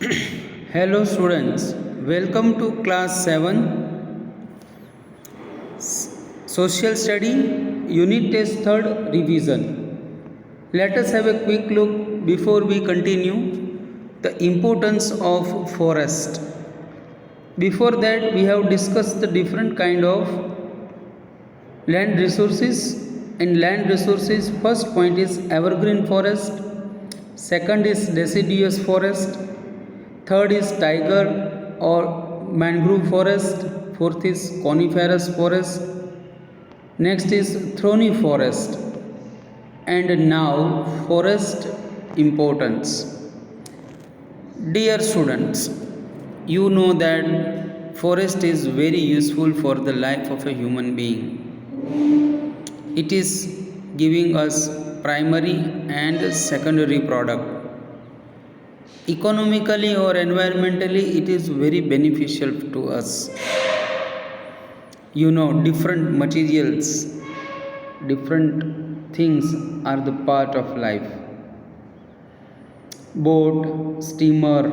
Hello students, welcome to class 7 Social Study Unit Test 3rd Revision. Let us have a quick look before we continue the importance of forest. Before that we have discussed the different kind of land resources. In land resources, first point is evergreen forest, second is deciduous forest, third is tiger or mangrove forest, fourth is coniferous forest, next is thorny forest, and now forest importance. Dear students, you know that forest is very useful for the life of a human being. It is giving us primary and secondary product. Economically or environmentally, it is very beneficial to us. You know, different materials, different things are the part of life. Boat, steamer,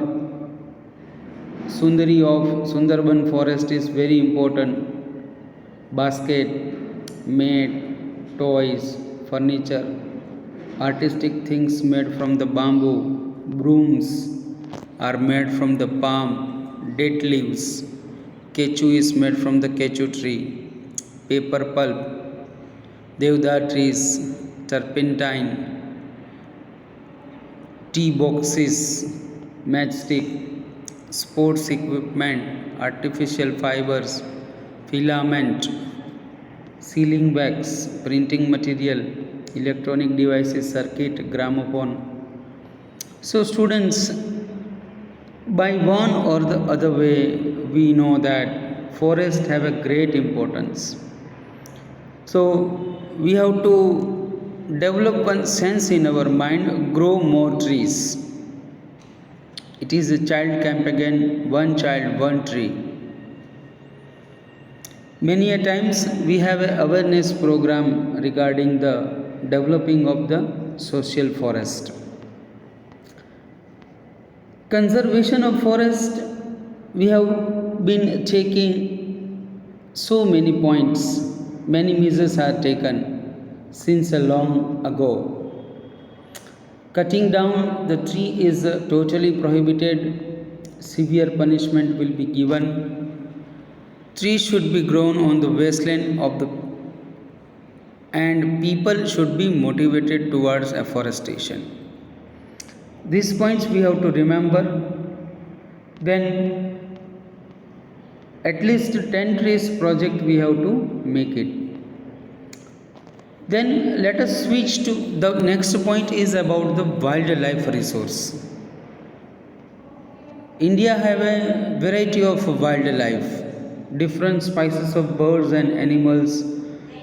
Sundari of Sundarban forest is very important. Basket, mat, toys, furniture, artistic things made from the bamboo, brooms are made from the palm, date leaves, kechu is made from the kechu tree, paper pulp, devdar trees, turpentine, tea boxes, matchstick, sports equipment, artificial fibers, filament, sealing wax, printing material, electronic devices, circuit, gramophone. So students, by one or the other way, we know that forests have a great importance. So we have to develop one sense in our mind, grow more trees. It is a child campaign, one child, one tree. Many a times we have an awareness program regarding the developing of the social forest. Conservation of forest, we have been taking so many points, many measures are taken since a long ago. Cutting down the tree is totally prohibited, severe punishment will be given. Trees should be grown on the wasteland of the and people should be motivated towards afforestation. These points we have to remember. Then at least 10 trees project we have to make it. Then let us switch to the next point is about the wildlife resource. India have a variety of wildlife. Different species of birds and animals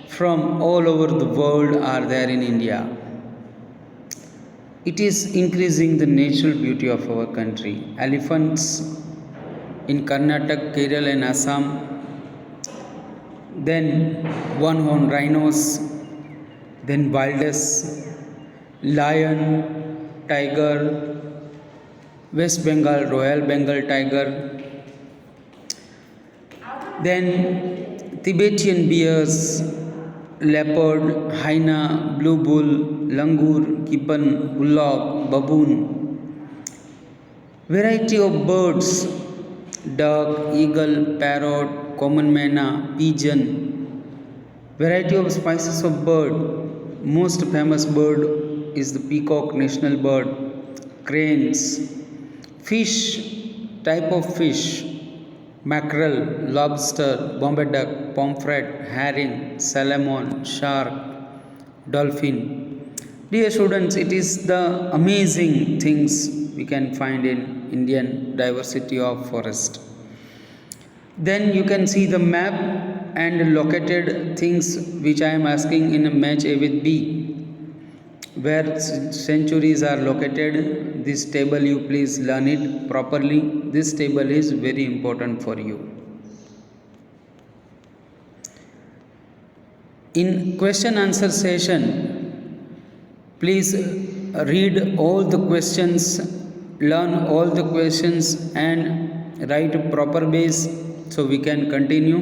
from all over the world are there in India. It is increasing the natural beauty of our country. Elephants in Karnataka, Kerala and Assam. Then one-horned rhinos. Then wildebeest, lion, tiger, West Bengal, Royal Bengal tiger. Then Tibetan bears, leopard, hyena, blue bull, langur, gibbon, bullock, baboon. Variety of birds, duck, eagle, parrot, common myna, pigeon. Variety of species of bird. Most famous bird is the peacock, national bird. Cranes. Fish, type of fish. Mackerel, lobster, Bombay duck, pomfret, herring, salmon, shark, dolphin. Dear students, it is the amazing things we can find in Indian diversity of forest. Then you can see the map and located things which I am asking in a match A with B. Where centuries are located, this table you please learn it properly. This table is very important for you. In question answer session, please read all the questions, learn all the questions and write a proper base so we can continue.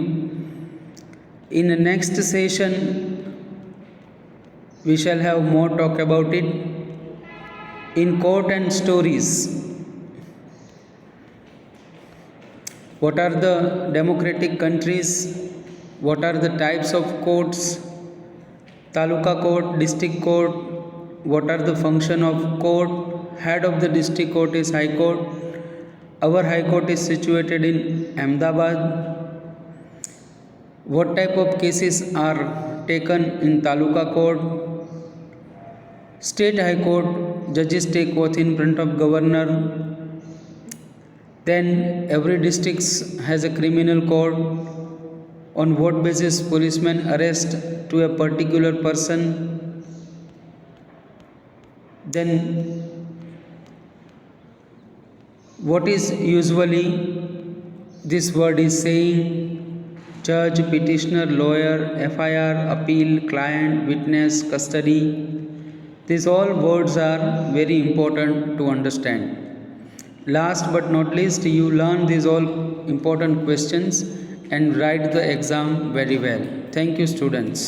In the next session, we shall have more talk about it. In court and stories, what are the democratic countries, what are the types of courts, taluka court, district court, what are the function of court, head of the district court is high court, our high court is situated in Ahmedabad, what type of cases are taken in taluka court, state high court judges take oath in front of governor, then every district has a criminal court, on what basis policemen arrest to a particular person, then what is usually this word is saying, judge, petitioner, lawyer, FIR, appeal, client, witness, custody. These all words are very important to understand. Last but not least, you learn these all important questions and write the exam very well. Thank you, students.